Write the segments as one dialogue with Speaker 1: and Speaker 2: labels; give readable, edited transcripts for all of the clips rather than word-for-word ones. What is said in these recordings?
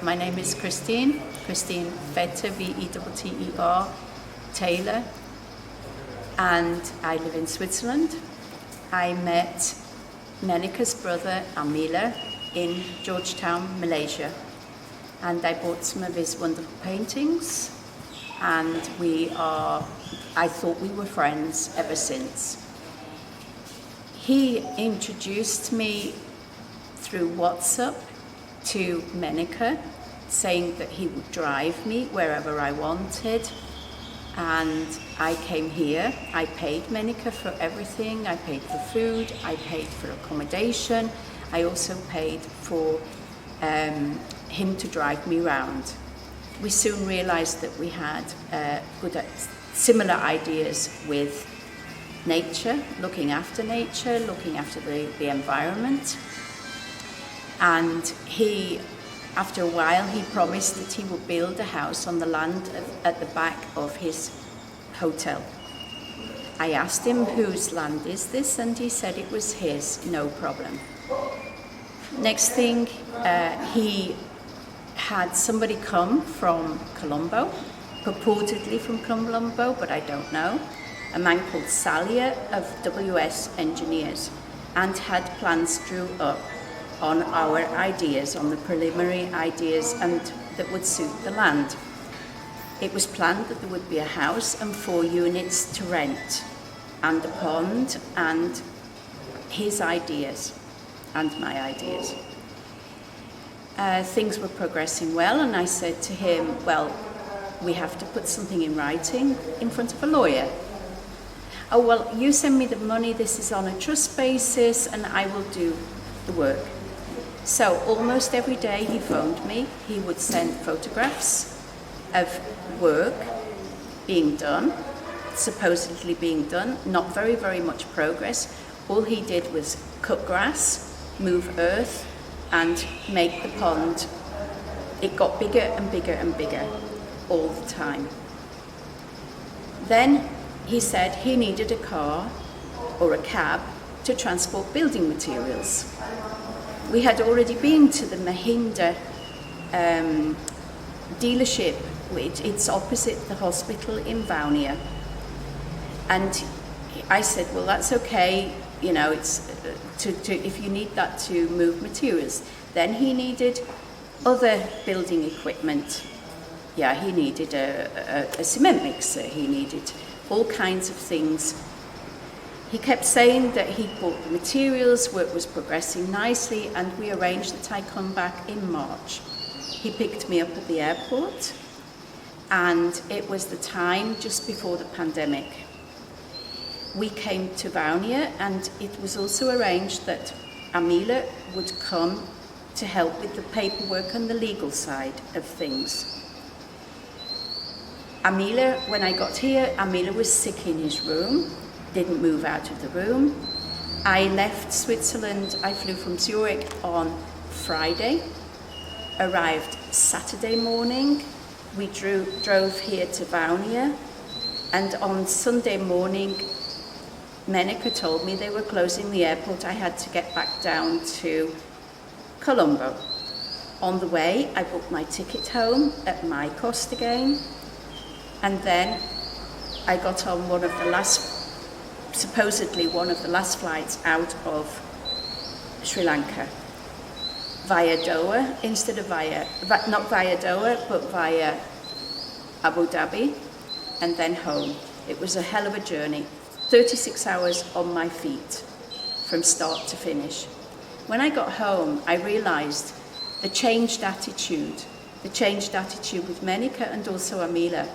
Speaker 1: my name is Christine Vetter, Vetter, Taylor, and I live in Switzerland. I met Menika's brother, Amila, in Georgetown, Malaysia, and I bought some of his wonderful paintings, and I thought we were friends ever since. He introduced me through WhatsApp to Menika, saying that he would drive me wherever I wanted, and I came here. I paid Menika for everything. I paid for food, I paid for accommodation, I also paid for him to drive me around. We soon realized that we had similar ideas with nature, looking after the environment. And after a while, he promised that he would build a house on the land at the back of his hotel. I asked him, whose land is this? And he said it was his, no problem. Next thing, he had somebody come from Colombo, purportedly from Colombo, but I don't know, a man called Salia of WS Engineers, and had plans drew up on our ideas, on the preliminary ideas, and that would suit the land. It was planned that there would be a house and 4 units to rent, and a pond, and his ideas, and my ideas. Things were progressing well, and I said to him, well, we have to put something in writing in front of a lawyer. Oh, well, you send me the money, this is on a trust basis, and I will do the work. So almost every day he phoned me. He would send photographs of work being done, supposedly being done, not very, very much progress. All he did was cut grass, move earth, and make the pond. It got bigger and bigger and bigger all the time. Then he said he needed a car or a cab to transport building materials. We had already been to the Mahindra dealership, it's opposite the hospital in Vaunia. And I said, well, that's okay, you know, it's if you need that to move materials. Then he needed other building equipment. Yeah, he needed a cement mixer, he needed all kinds of things. He kept saying that he bought the materials, work was progressing nicely, and we arranged that I come back in March. He picked me up at the airport, and it was the time just before the pandemic. We came to Vaunia, and it was also arranged that Amila would come to help with the paperwork and the legal side of things. Amila, when I got here, Amila was sick in his room, didn't move out of the room. I left Switzerland, I flew from Zurich on Friday, arrived Saturday morning. We drove here to Vaunia, and on Sunday morning, Menika told me they were closing the airport. I had to get back down to Colombo. On the way, I booked my ticket home at my cost again, and then I got on supposedly one of the last flights out of Sri Lanka, via Doha, not via Doha, but via Abu Dhabi, and then home. It was a hell of a journey, 36 hours on my feet, from start to finish. When I got home, I realized the changed attitude with Menika and also Amila.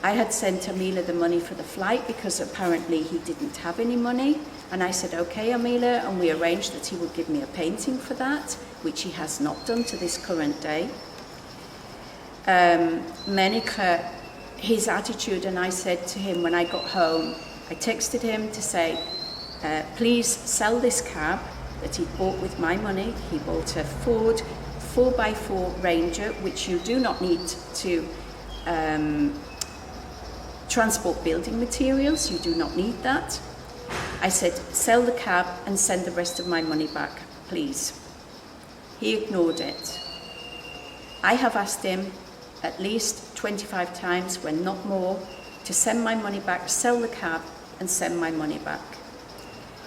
Speaker 1: I had sent Amila the money for the flight because apparently he didn't have any money. And I said, okay, Amila, and we arranged that he would give me a painting for that, which he has not done to this current day. Menika, his attitude, and I said to him when I got home, I texted him to say, please sell this cab that he bought with my money. He bought a Ford 4x4 Ranger, which you do not need to transport building materials, you do not need that. I said, sell the cab and send the rest of my money back, please. He ignored it. I have asked him at least 25 times, when not more, to send my money back, sell the cab and send my money back.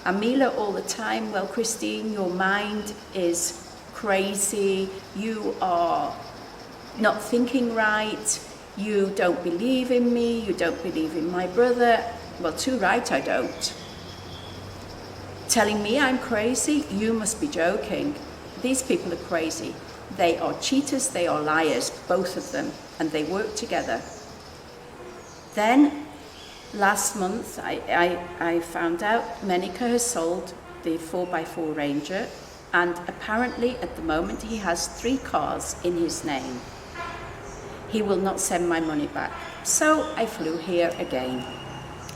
Speaker 1: Amila all the time, well, Christine, your mind is crazy, you are not thinking right, you don't believe in me, you don't believe in my brother. Well, too right I don't. Telling me I'm crazy, you must be joking. These people are crazy. They are cheaters, they are liars, both of them, and they work together. Then, last month, I found out Menica has sold the 4x4 Ranger, and apparently at the moment he has 3 cars in his name. He will not send my money back. So I flew here again.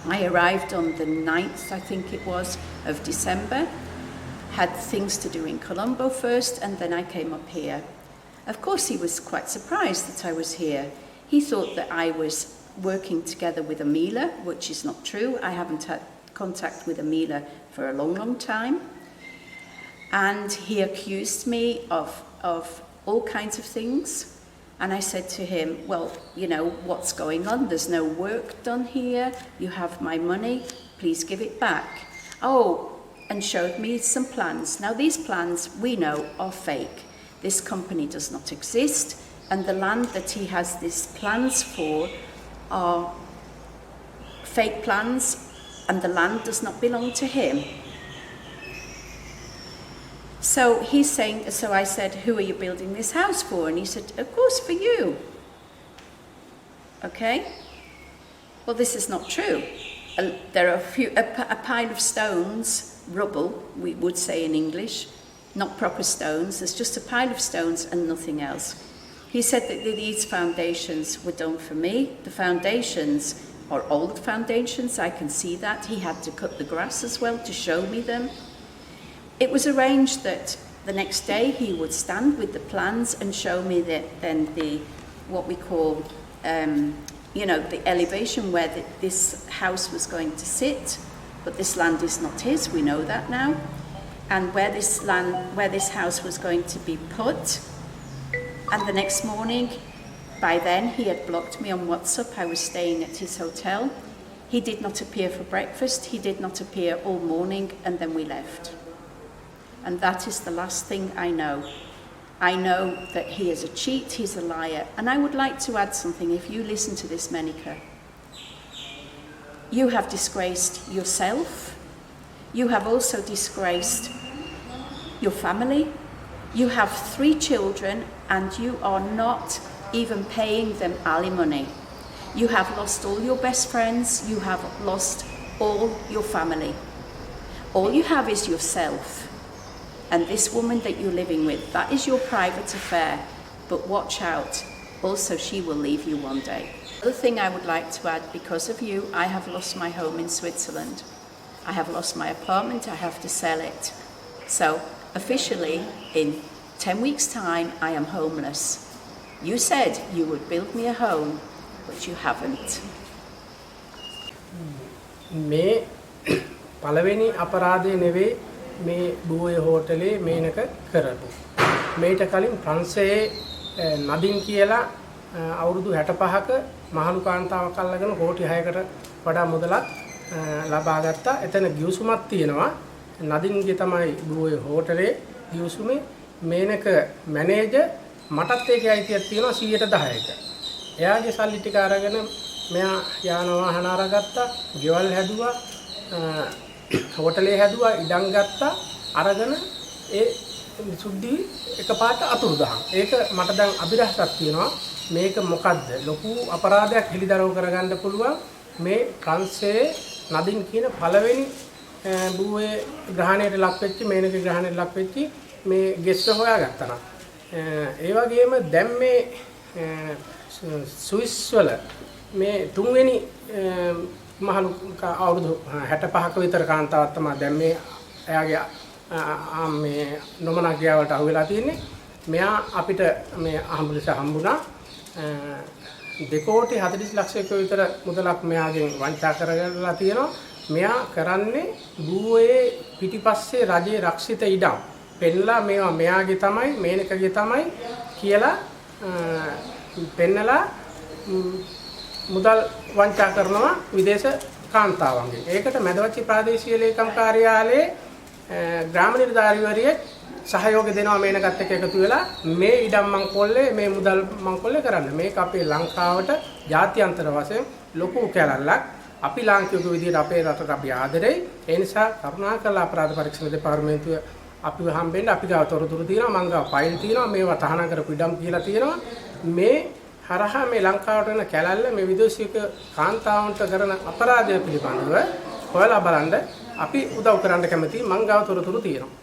Speaker 1: I arrived on the 9th, I think it was, of December, had things to do in Colombo first, and then I came up here. Of course, he was quite surprised that I was here. He thought that I was working together with Amila, which is not true. I haven't had contact with Amila for a long, long time. And he accused me of all kinds of things. And I said to him, well, you know, what's going on? There's no work done here. You have my money. Please give it back. Oh, and showed me some plans. Now, these plans, we know, are fake. This company does not exist. And the land that he has these plans for are fake plans. And the land does not belong to him. So he's saying, so I said, who are you building this house for? And he said, of course, for you. Okay? Well, this is not true. There are a pile of stones, rubble, we would say in English, not proper stones. There's just a pile of stones and nothing else. He said that these foundations were done for me. The foundations are old foundations, I can see that. He had to cut the grass as well to show me them. It was arranged that the next day he would stand with the plans and show me what we call, the elevation where this house was going to sit. But this land is not his, we know that now. And where this house was going to be put. And the next morning, by then he had blocked me on WhatsApp. I was staying at his hotel. He did not appear for breakfast. He did not appear all morning, and then we left. And that is the last thing I know. I know that he is a cheat, he's a liar. And I would like to add something, if you listen to this, Menica. You have disgraced yourself. You have also disgraced your family. You have 3 children and you are not even paying them alimony. You have lost all your best friends. You have lost all your family. All you have is yourself. And this woman that you're living with, that is your private affair. But watch out, also she will leave you one day. The other thing I would like to add, because of you, I have lost my home in Switzerland. I have lost my apartment, I have to sell it. So officially, in 10 weeks' time, I am homeless. You said you would build me a home, but you haven't.
Speaker 2: මේ පළවෙනි අපරාධය නෙවෙයි මේ බූවේ හෝටලේ මේනක කරපු. මේට කලින් ප්‍රංශයේ නදින් කියලා අවුරුදු 65ක මහලු කාන්තාවක් අල්ලගෙන කෝටි 6කට වඩා මුදලක් ලබා ගත්තා. එතන ගිවිසුමක් තියෙනවා. නදින්ගේ තමයි බූවේ හෝටලේ ගිවිසුමේ මේනක මැනේජර් මටත් ඒකේ අයිතියක් තියෙනවා 110ක. එයාගේ සල්ලි ටික අරගෙන මෙයා යාන වාහන අරගත්තා, ගෙවල් හැදුවා, හෝටලේ හැදුවා, ඉඩම් ගත්තා, අරගෙන ඒ සුද්ධි එකපාරට අතුරුදහන්. ඒක මට දැන් අභිරහසක් තියෙනවා. මේක මොකද්ද? ලොකු අපරාධයක් හෙළිදරව් කරගන්න පුළුවන් මේ ප්‍රංශයේ නදින් කියන පළවෙනි බූවේ ග්‍රහණයට ලක් වෙච්ච මේනක ග්‍රහණයට ලක් වෙච්ච මේ ගෙස්ස හොයාගත්තා නම් ඒ වගේම දැන් මේ ස්විස් වල මේ තුන්වෙනි මහලු අවුරුදු 65ක විතර කාන්තාවක් තමයි දැන් මේ එයාගේ මේ නොමනා ගියාවට අහු වෙලා තියෙන්නේ. මෙයා අපිට මේ අහඹුලස හම්බුණා 2 කෝටි 40 ලක්ෂයක විතර මුදලක් මෙයාගෙන් වංචා කරගලා තියෙනවා. මෙයා කරන්නේ බූවේ පිටිපස්සේ රජයේ රක්ෂිත ඉඩම් පෙන්නලා මේවා මෙයාගේ තමයි මේනකගේ තමයි කියලා පෙන්නලා මුදල් වංචා කරනවා විදේශ කාන්තාවන්ගෙන්. ඒකට මැදවච්චි ප්‍රාදේශීය ලේකම් කාර්යාලයේ ග්‍රාම නිලධාරීවරිය සහයෝගය දෙනවා මේනකත් එක්ක එකතු වෙලා මේ ඉඩම් මංකොල්ලේ මේ මුදල් මංකොල්ලේ කරන්න. මේක අපේ ලංකාවට ජාත්‍යන්තර වශයෙන් ලොකු කැලල්ලක්. අපි ලාංකික විදිහට අපේ රටට අපි ආදරෙයි. ඒ නිසා කරුණාකරලා අපරාධ පරීක්ෂණ දෙපාර්තමේන්තුව අපිව හම්බෙන්න අපි ගාව තොරතුරු තියෙනවා, මං ගාව ෆයිල් තියෙනවා, මේවා තහනම් කරපු ඉඩම් කියලා තියෙනවා. මේ හරහා මේ ලංකාවට එන කැලල්ල මේ විදේශික කාන්තාවන්ට කරන අපරාධය පිළිබඳව හොයලා බලන්න අපි උදව් කරන්න කැමතියි. මං ගාව තොරතුරු තියෙනවා.